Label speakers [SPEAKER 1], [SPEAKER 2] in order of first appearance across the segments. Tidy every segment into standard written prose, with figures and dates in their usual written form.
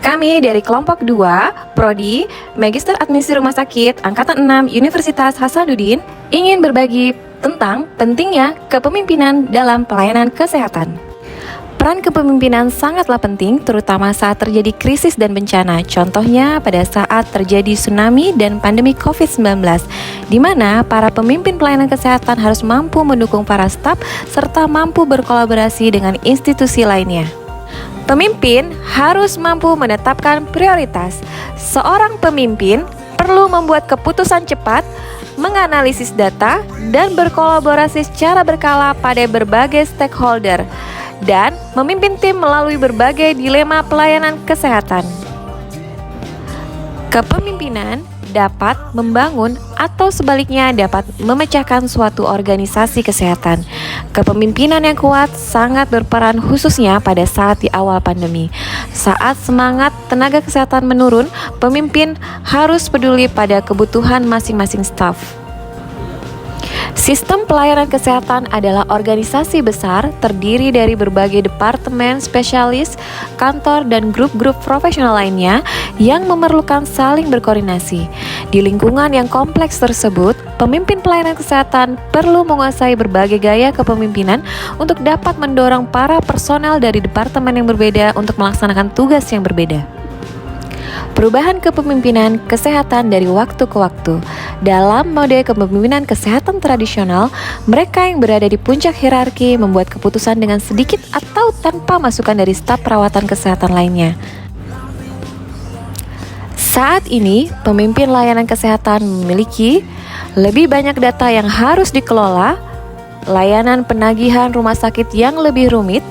[SPEAKER 1] Kami dari kelompok 2, Prodi, Magister Administrasi Rumah Sakit, Angkatan 6, Universitas Hasanuddin, ingin berbagi tentang pentingnya kepemimpinan dalam pelayanan kesehatan. Peran kepemimpinan sangatlah penting, terutama saat terjadi krisis dan bencana. Contohnya pada saat terjadi tsunami dan pandemi COVID-19, di mana para pemimpin pelayanan kesehatan harus mampu mendukung para staf serta mampu berkolaborasi dengan institusi lainnya. Pemimpin harus mampu menetapkan prioritas. Seorang pemimpin perlu membuat keputusan cepat, menganalisis data, dan berkolaborasi secara berkala pada berbagai stakeholder, dan memimpin tim melalui berbagai dilema pelayanan kesehatan. Kepemimpinan dapat membangun atau sebaliknya dapat memecahkan suatu organisasi kesehatan. Kepemimpinan yang kuat sangat berperan khususnya pada saat di awal pandemi. Saat semangat tenaga kesehatan menurun, pemimpin harus peduli pada kebutuhan masing-masing staf. Sistem pelayanan kesehatan adalah organisasi besar terdiri dari berbagai departemen spesialis, kantor, dan grup-grup profesional lainnya yang memerlukan saling berkoordinasi. Di lingkungan yang kompleks tersebut, pemimpin pelayanan kesehatan perlu menguasai berbagai gaya kepemimpinan untuk dapat mendorong para personel dari departemen yang berbeda untuk melaksanakan tugas yang berbeda. Perubahan kepemimpinan kesehatan dari waktu ke waktu. Dalam mode kepemimpinan kesehatan tradisional, mereka yang berada di puncak hierarki membuat keputusan dengan sedikit atau tanpa masukan dari staf perawatan kesehatan lainnya. Saat ini, pemimpin layanan kesehatan memiliki lebih banyak data yang harus dikelola, layanan penagihan rumah sakit yang lebih rumit,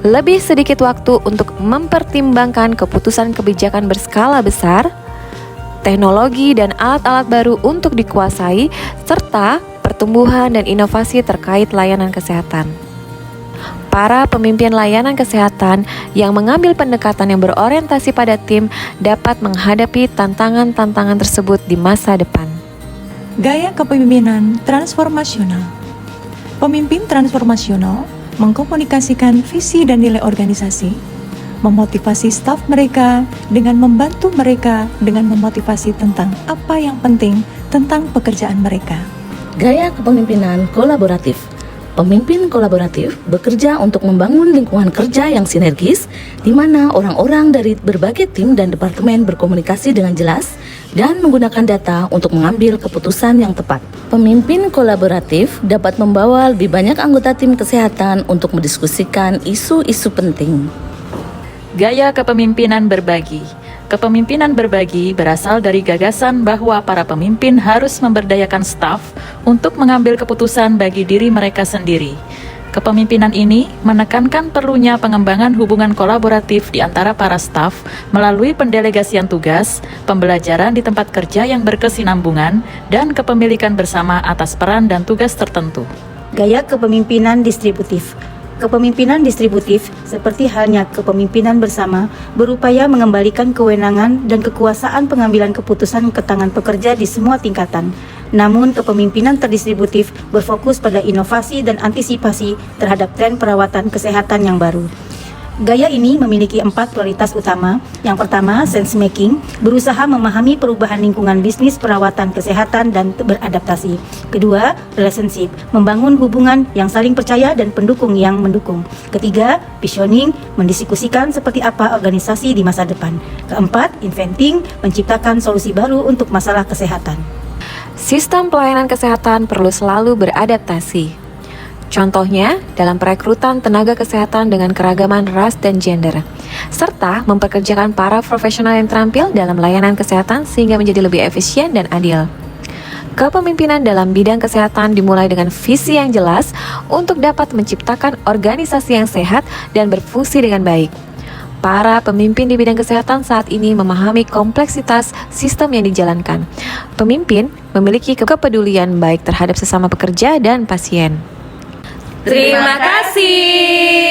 [SPEAKER 1] lebih sedikit waktu untuk mempertimbangkan keputusan kebijakan berskala besar, teknologi dan alat-alat baru untuk dikuasai, serta pertumbuhan dan inovasi terkait layanan kesehatan. Para pemimpin layanan kesehatan yang mengambil pendekatan yang berorientasi pada tim dapat menghadapi tantangan-tantangan tersebut di masa depan.
[SPEAKER 2] Gaya kepemimpinan transformasional. Pemimpin transformasional mengkomunikasikan visi dan nilai organisasi, memotivasi staf mereka dengan membantu mereka dengan memotivasi tentang apa yang penting tentang pekerjaan mereka.
[SPEAKER 3] Gaya kepemimpinan kolaboratif. Pemimpin kolaboratif bekerja untuk membangun lingkungan kerja yang sinergis, di mana orang-orang dari berbagai tim dan departemen berkomunikasi dengan jelas dan menggunakan data untuk mengambil keputusan yang tepat. Pemimpin kolaboratif dapat membawa lebih banyak anggota tim kesehatan untuk mendiskusikan isu-isu penting.
[SPEAKER 4] Gaya kepemimpinan berbagi. Kepemimpinan berbagi berasal dari gagasan bahwa para pemimpin harus memberdayakan staf untuk mengambil keputusan bagi diri mereka sendiri. Kepemimpinan ini menekankan perlunya pengembangan hubungan kolaboratif di antara para staf melalui pendelegasian tugas, pembelajaran di tempat kerja yang berkesinambungan, dan kepemilikan bersama atas peran dan tugas tertentu.
[SPEAKER 5] Gaya kepemimpinan distributif. Kepemimpinan distributif, seperti halnya kepemimpinan bersama, berupaya mengembalikan kewenangan dan kekuasaan pengambilan keputusan ke tangan pekerja di semua tingkatan. Namun, kepemimpinan terdistributif berfokus pada inovasi dan antisipasi terhadap tren perawatan kesehatan yang baru. Gaya ini memiliki 4 kualitas utama. Yang pertama, sense making, berusaha memahami perubahan lingkungan bisnis perawatan kesehatan dan beradaptasi. Kedua, relationship, membangun hubungan yang saling percaya dan pendukung yang mendukung. Ketiga, visioning, mendiskusikan seperti apa organisasi di masa depan. Keempat, inventing, menciptakan solusi baru untuk masalah kesehatan.
[SPEAKER 1] Sistem pelayanan kesehatan perlu selalu beradaptasi. Contohnya, dalam perekrutan tenaga kesehatan dengan keragaman ras dan gender, serta mempekerjakan para profesional yang terampil dalam layanan kesehatan sehingga menjadi lebih efisien dan adil. Kepemimpinan dalam bidang kesehatan dimulai dengan visi yang jelas untuk dapat menciptakan organisasi yang sehat dan berfungsi dengan baik. Para pemimpin di bidang kesehatan saat ini memahami kompleksitas sistem yang dijalankan. Pemimpin memiliki kepedulian baik terhadap sesama pekerja dan pasien.
[SPEAKER 6] Terima kasih.